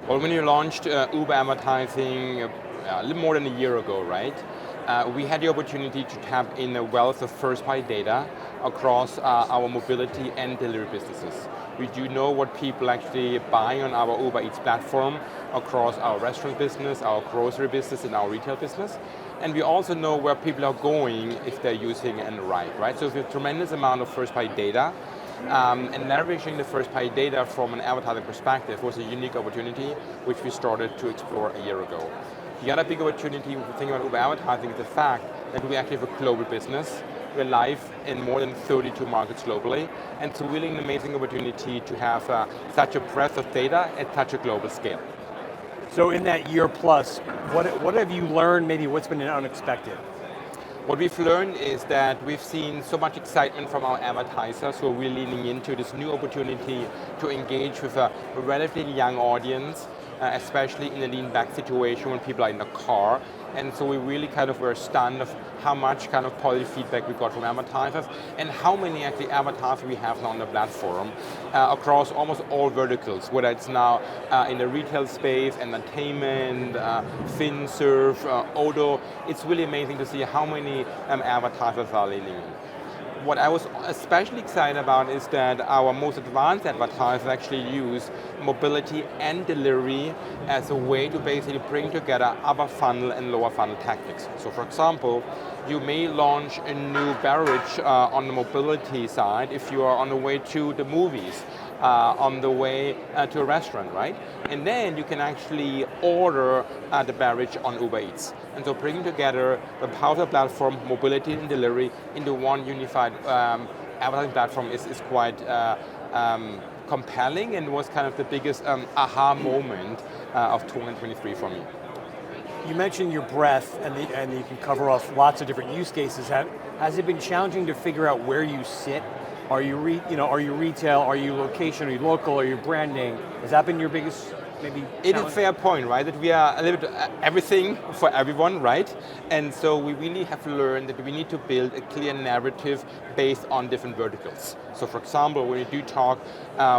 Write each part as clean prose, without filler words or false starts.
Well, when you launched Uber advertising a little more than a year ago, right? We had the opportunity to tap in a wealth of first-party data across our mobility and delivery businesses. We do know what people actually buy on our Uber Eats platform across our restaurant business, our grocery business, and our retail business. And we also know where people are going if they're using a ride, right? So there's a tremendous amount of first-party data. And leveraging the first-party data from an advertising perspective was a unique opportunity which we started to explore a year ago. The other big opportunity, if you think about Uber advertising, is the fact that we actually have a global business. We're live in more than 32 markets globally, and it's really an amazing opportunity to have such a breadth of data at such a global scale. So in that year plus, what have you learned, maybe what's been unexpected? What we've learned is that we've seen so much excitement from our advertisers who are really leaning into this new opportunity to engage with a relatively young audience, especially in a lean back situation when people are in the car. And so we really kind of were stunned of how much kind of positive feedback we got from advertisers and how many actually advertisers we have now on the platform across almost all verticals, whether it's now in the retail space, entertainment, FinServe, auto. It's really amazing to see how many advertisers are leaning in. What I was especially excited about is that our most advanced advertisers actually use mobility and delivery as a way to basically bring together upper funnel and lower funnel tactics. So for example, you may launch a new beverage on the mobility side if you are on the way to the movies, on the way to a restaurant, right? And then you can actually order the beverage on Uber Eats. And so bringing together the power of the platform, mobility and delivery into one unified advertising platform is quite compelling and was kind of the biggest aha moment of 2023 for me. You mentioned your breadth and you can cover off lots of different use cases. Has it been challenging to figure out where you sit? Are you retail? Are you location? Are you local? Are you branding? Has that been your biggest maybe challenge? It is a fair point, right? That we are a little bit everything for everyone, right? And so we really have learned that we need to build a clear narrative based on different verticals. So for example, when we do talk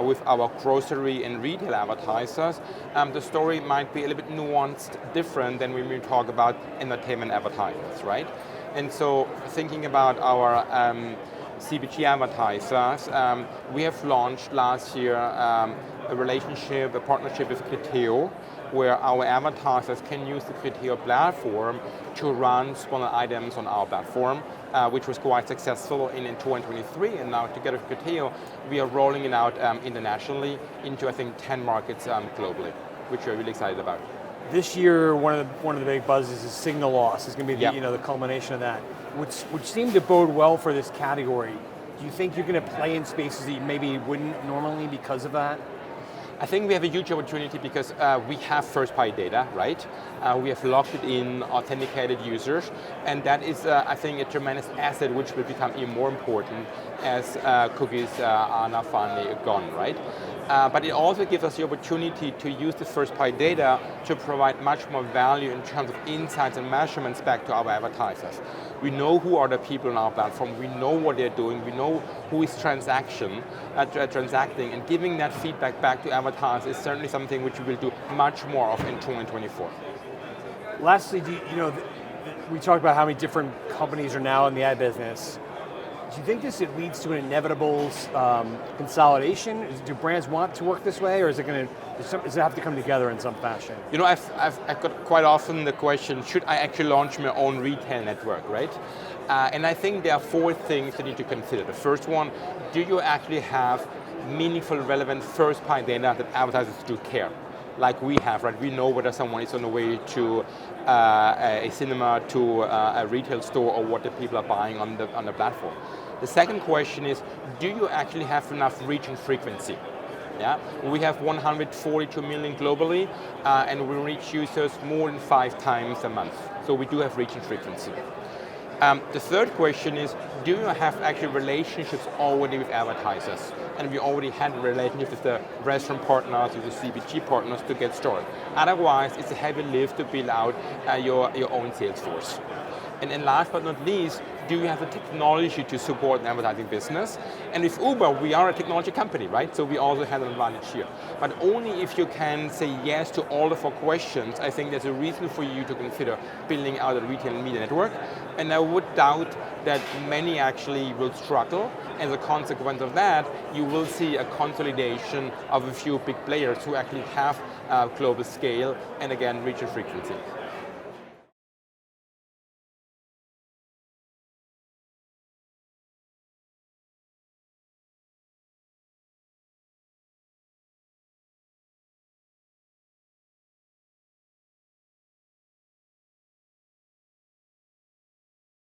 with our grocery and retail advertisers, the story might be a little bit nuanced, different than when we talk about entertainment advertisers, right? And so thinking about our CPG advertisers, we have launched last year a partnership with Grether, where our advertisers can use the Grether platform to run smaller items on our platform, which was quite successful in 2023. And now together with Grether, we are rolling it out internationally into, I think, 10 markets globally, which we're really excited about. This year, one of the big buzzes is signal loss. It's going to be the culmination of that, which seemed to bode well for this category. Do you think you're going to play in spaces that you maybe wouldn't normally because of that? I think we have a huge opportunity because we have first-party data, right? We have logged it in authenticated users, and that is, I think, a tremendous asset which will become even more important as cookies are now finally gone, right? But it also gives us the opportunity to use the first-party data to provide much more value in terms of insights and measurements back to our advertisers. We know who are the people on our platform, we know what they're doing, we know who is transacting, and giving that feedback back to advertisers is certainly something which we will do much more of in 2024. Lastly, we talked about how many different companies are now in the ad business. Do you think this leads to an inevitable consolidation? Do brands want to work this way, or does it have to come together in some fashion? I've got quite often the question, should I actually launch my own retail network, right? And I think there are 4 things that you need to consider. The first one, do you actually have meaningful, relevant first-party data that advertisers do care? Like we have, right? We know whether someone is on the way to a cinema, to a retail store, or what the people are buying on the platform. The second question is, do you actually have enough reach and frequency? Yeah, we have 142 million globally, and we reach users more than 5 times a month. So we do have reach and frequency. The third question is, do you have actually relationships already with advertisers? And we already had relationships with the restaurant partners, with the CPG partners to get started. Otherwise, it's a heavy lift to build out your own sales force. And then last but not least, do you have the technology to support an advertising business? And with Uber, we are a technology company, right? So we also have an advantage here. But only if you can say yes to all the 4 questions, I think there's a reason for you to consider building out a retail media network. And I would doubt that many actually will struggle. As a consequence of that, you will see a consolidation of a few big players who actually have global scale and again, reach and frequency.